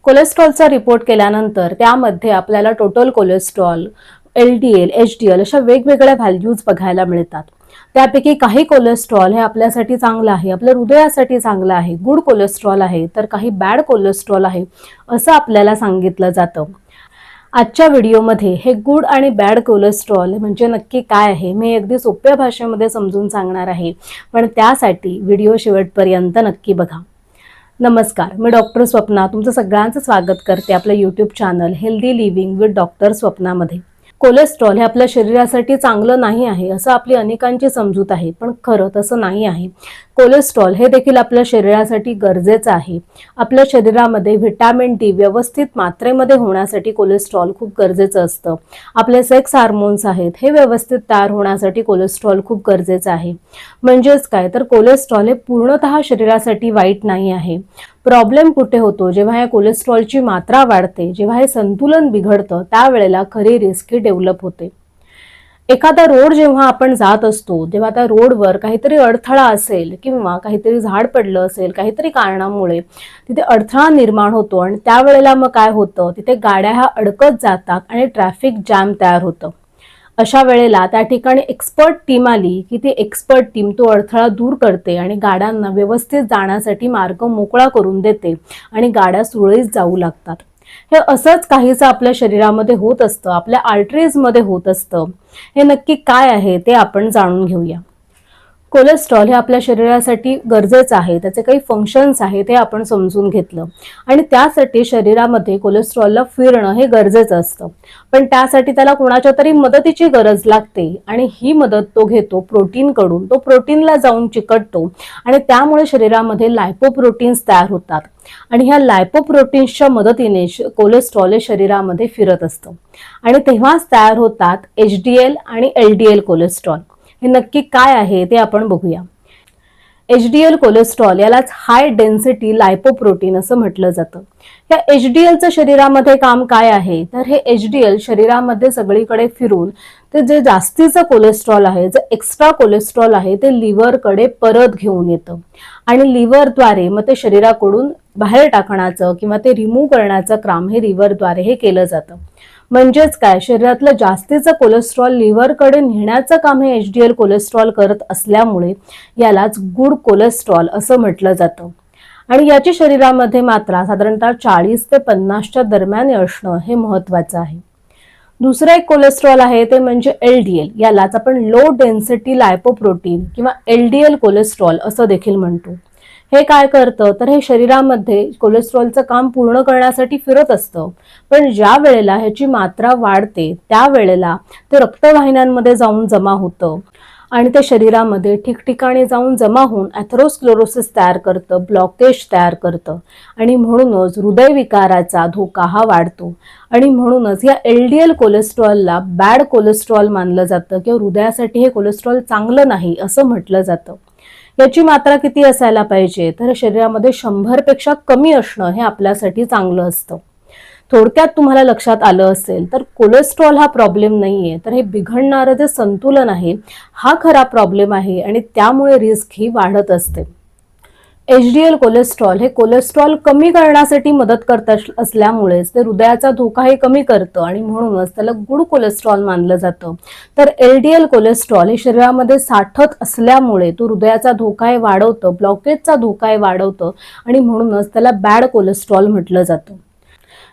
कोलेस्ट्रॉलचा report केल्यानंतर त्यामध्ये आपल्याला टोटल कोलेस्ट्रॉल, LDL, HDL अशा वेगवेगळ्या व्हॅल्यूज बघायला मिळतात. त्यापैकी काही कोलेस्ट्रॉल हे आपल्यासाठी चांगलं आहे, आपल्या हृदयासाठी चांगलं आहे, गुड कोलेस्ट्रॉल आहे, तर काही बॅड कोलेस्ट्रॉल आहे असं आपल्याला सांगितलं जातं. आजच्या व्हिडिओमध्ये हे गुड आणि बॅड कोलेस्ट्रॉल म्हणजे नक्की काय आहे मी अगदी सोप्या भाषेमध्ये समजून सांगणार आहे, पण त्यासाठी व्हिडिओ शेवटपर्यंत नक्की बघा. नमस्कार, मी डॉक्टर स्वप्ना तुमचं सगळ्यांचं स्वागत करते आपल्या YouTube channel healthy living with doctor स्वप्नामध्ये. कोलेस्ट्रॉल हे आपल्या शरीरासाठी चांगलं नाही आहे असं आपली अनेकांची समजूत आहे, पण खरं तसं नाही आहे. कोलेस्ट्रॉल हे देखील आपल्या शरीरासाठी गरजेचं आहे. आपल्या शरीरामध्ये व्हिटॅमिन डी व्यवस्थित मात्रेमध्ये होण्यासाठी कोलेस्ट्रॉल खूप गरजेचं असतं. आपले सेक्स हार्मोन्स आहेत हे व्यवस्थित तयार होण्यासाठी कोलेस्ट्रॉल खूप गरजेचं आहे. म्हणजेच काय तर कोलेस्ट्रॉल हे पूर्णतः शरीरासाठी वाईट नाही आहे. प्रॉब्लेम कुठे होतो, जेव्हा या कोलेस्ट्रॉलची मात्रा वाढते, जेव्हा हे संतुलन बिघडतं, त्यावेळेला खरी रिस्क डेव्हलप होते. एखादा रोड जेव्हा आपण जात असतो तेव्हा त्या रोडवर काहीतरी अडथळा असेल किंवा काहीतरी झाड पडलं असेल, काहीतरी कारणामुळे तिथे अडथळा निर्माण होतो आणि त्यावेळेला मग काय होतं, तिथे गाड्या ह्या अडकत जातात आणि ट्रॅफिक जॅम तयार होतं. अशा वेळेला त्या ठिकाणी एक्सपर्ट टीम आली की ती एक्सपर्ट टीम तो अडथळा दूर करते आणि गाड्यांना व्यवस्थित जाण्यासाठी मार्ग मोकळा करून देते आणि गाड्या सुरळीत जाऊ लागतात. हे असंच काहीसं आपल्या शरीरामध्ये होत असतं, आपल्या आर्टरीजमध्ये होत असतं. हे नक्की काय आहे ते आपण जाणून घेऊया. कोलेस्ट्रॉल हे आपल्या शरीरासाठी गरजेचं आहे, त्याचे काही फंक्शन्स आहेत हे आपण समजून घेतलं आणि त्यासाठी शरीरामध्ये कोलेस्ट्रॉलला फिरणं हे गरजेचं असतं. पण त्यासाठी त्याला कोणाच्या तरी मदतीची गरज लागते आणि ही मदत तो घेतो प्रोटीनकडून. तो प्रोटीनला जाऊन चिकटतो आणि त्यामुळे शरीरामध्ये लायपोप्रोटीन्स तयार होतात आणि ह्या लायपोप्रोटीन्सच्या मदतीने कोलेस्ट्रॉल हे शरीरामध्ये फिरत असतं आणि तेव्हाच तयार होतात HDL आणि LDL कोलेस्ट्रॉल. हे नक्की काय आहे ते आपण बघूया. HDL कोलेस्ट्रॉल यालाच हाय डेन्सिटी लायपोप्रोटीन असं म्हटलं जातं. या HDLचं शरीरामध्ये काम काय आहे तर हे HDL शरीरामध्ये सगळीकडे फिरून ते जे जास्तीचं कोलेस्ट्रॉल आहे, जे एक्स्ट्रा कोलेस्ट्रॉल आहे ते लिव्हरकडे परत घेऊन येतं आणि लिव्हरद्वारे मग ते शरीराकडून बाहेर टाकण्याचं किंवा ते रिमूव्ह करण्याचं काम हे लिव्हरद्वारे हे केलं जातं. म्हणजेच काय, शरीरातलं जास्तीचं कोलेस्ट्रॉल लिव्हरकडे नेण्याचं काम हे HDL कोलेस्ट्रॉल करत असल्यामुळे यालाच गुड कोलेस्ट्रॉल असं म्हटलं जातं आणि याची शरीरामध्ये मात्रा साधारणतः 40 ते 50च्या दरम्यान असणं हे महत्त्वाचं आहे. दुसरं एक कोलेस्ट्रॉल आहे ते म्हणजे LDL. यालाच आपण लो डेन्सिटी लायपोप्रोटीन किंवा LDL कोलेस्ट्रॉल असं देखील म्हणतो. हे काय करतं तर हे शरीरामध्ये कोलेस्ट्रॉलचं काम पूर्ण करण्यासाठी फिरत असतं, पण ज्या वेळेला ह्याची मात्रा वाढते त्यावेळेला ते रक्तवाहिन्यांमध्ये जाऊन जमा होतं आणि ते शरीरामध्ये ठिकठिकाणी जाऊन जमा होऊन ॲथेरोस्क्लेरोसिस तयार करतं, ब्लॉकेज तयार करतं आणि म्हणूनच हृदयविकाराचा धोका हा वाढतो आणि म्हणूनच या LDL कोलेस्ट्रॉलला बॅड कोलेस्ट्रॉल मानलं जातं किंवा हृदयासाठी हे कोलेस्ट्रॉल चांगलं नाही असं म्हटलं जातं. याची मात्रा किती असायला पाहिजे तर शरीरामध्ये 100 पेक्षा कमी असणं हे आपल्यासाठी चांगलं असतं. थोडक्यात तुम्हाला लक्षात आलं असेल तर कोलेस्ट्रॉल हा प्रॉब्लेम नाहीये, तर हे बिघडणारं जे संतुलन आहे हा खरा प्रॉब्लेम आहे आणि त्यामुळे रिस्क ही वाढत असते. HDL कोलेस्ट्रॉल हे कोलेस्ट्रॉल कमी करण्यासाठी मदत करत असल्यामुळेच ते हृदयाचा धोका हे कमी करतं आणि म्हणूनच त्याला गुड कोलेस्ट्रॉल मानलं जातं. तर LDL कोलेस्ट्रॉल हे शरीरामध्ये साठत असल्यामुळे तो हृदयाचा धोका हे वाढवतं, ब्लॉकेजचा धोका हे वाढवतं आणि म्हणूनच त्याला बॅड कोलेस्ट्रॉल म्हटलं जातं.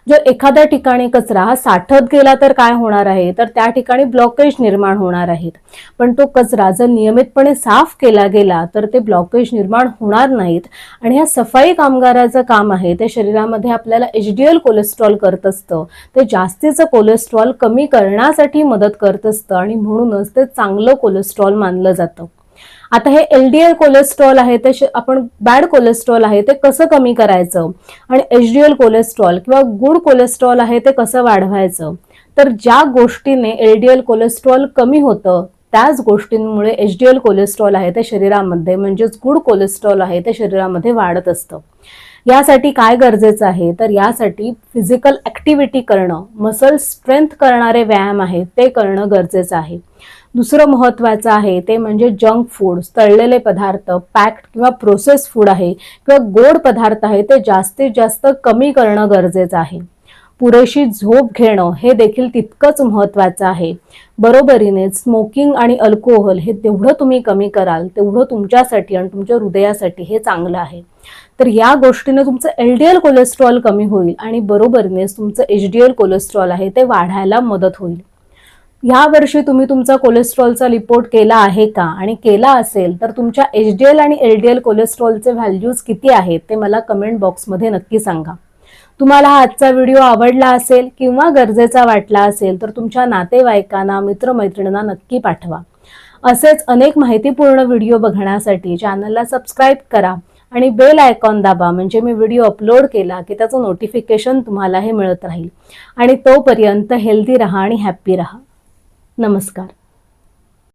जर एखाद्या ठिकाणी कचरा हा साठत गेला तर काय होणार आहे तर त्या ठिकाणी ब्लॉकेज निर्माण होणार आहेत, पण तो कचरा जर नियमितपणे साफ केला गेला तर ते ब्लॉकेज निर्माण होणार नाहीत आणि ह्या सफाई कामगाराचं काम आहे ते शरीरामध्ये आपल्याला HDL कोलेस्ट्रॉल करत असतं, ते जास्तीचं कोलेस्ट्रॉल कमी करण्यासाठी मदत करत असतं आणि म्हणूनच ते चांगलं कोलेस्ट्रॉल मानलं जातं. आता हे LDL कोलेस्ट्रॉल आहे ते आपण बॅड कोलेस्ट्रॉल आहे ते कसं कमी करायचं आणि HDL कोलेस्ट्रॉल किंवा गुड कोलेस्ट्रॉल आहे ते कसं वाढवायचं, तर ज्या गोष्टीने LDL कोलेस्ट्रॉल कमी होतं त्याच गोष्टींमुळे HDL कोलेस्ट्रॉल आहे ते शरीरामध्ये म्हणजेच गुड कोलेस्ट्रॉल आहे ते शरीरामध्ये वाढत असतं. यासाठी काय गरजेचं आहे तर यासाठी फिजिकल ॲक्टिव्हिटी करणं, मसल स्ट्रेंथ करणारे व्यायाम आहेत ते करणं गरजेचं आहे. दुसरं महत्त्वाचं आहे ते म्हणजे जंक फूड, तळलेले पदार्थ, पॅक्ड किंवा प्रोसेस फूड आहे किंवा गोड पदार्थ आहे ते जास्तीत जास्त कमी करणं गरजेचं आहे. पुरेशी झोप घेणं हे देखील तितकंच महत्त्वाचं आहे. बरोबरीने स्मोकिंग आणि अल्कोहोल हे तेवढं तुम्ही कमी कराल तेवढं तुमच्यासाठी आणि तुमच्या हृदयासाठी हे चांगलं आहे. तर या गोष्टीने तुमचं LDL कोलेस्ट्रॉल कमी होईल आणि बरोबरीनेच तुमचं HDL कोलेस्ट्रॉल आहे ते वाढायला मदत होईल. या वर्षी तुम्ही तुमचा कोलेस्ट्रॉलचा रिपोर्ट केला आहे का, आणि केला असेल तर तुमच्या HDL आणि LDL कोलेस्ट्रॉलचे व्हॅल्यूज किती आहेत ते मला कमेंट बॉक्समध्ये नक्की सांगा. तुम्हाला हा आजचा व्हिडिओ आवडला असेल किंवा गरजेचा वाटला असेल तर तुमच्या नातेवाईकांना, मित्रमैत्रिणींना नक्की पाठवा. असेच अनेक माहितीपूर्ण व्हिडिओ बघण्यासाठी चॅनलला सबस्क्राईब करा आणि बेल आयकॉन दाबा, म्हणजे मी व्हिडिओ अपलोड केला की त्याचं नोटिफिकेशन तुम्हाला हे मिळत राहील. आणि तोपर्यंत हेल्दी राहा आणि हॅप्पी राहा. नमस्कार.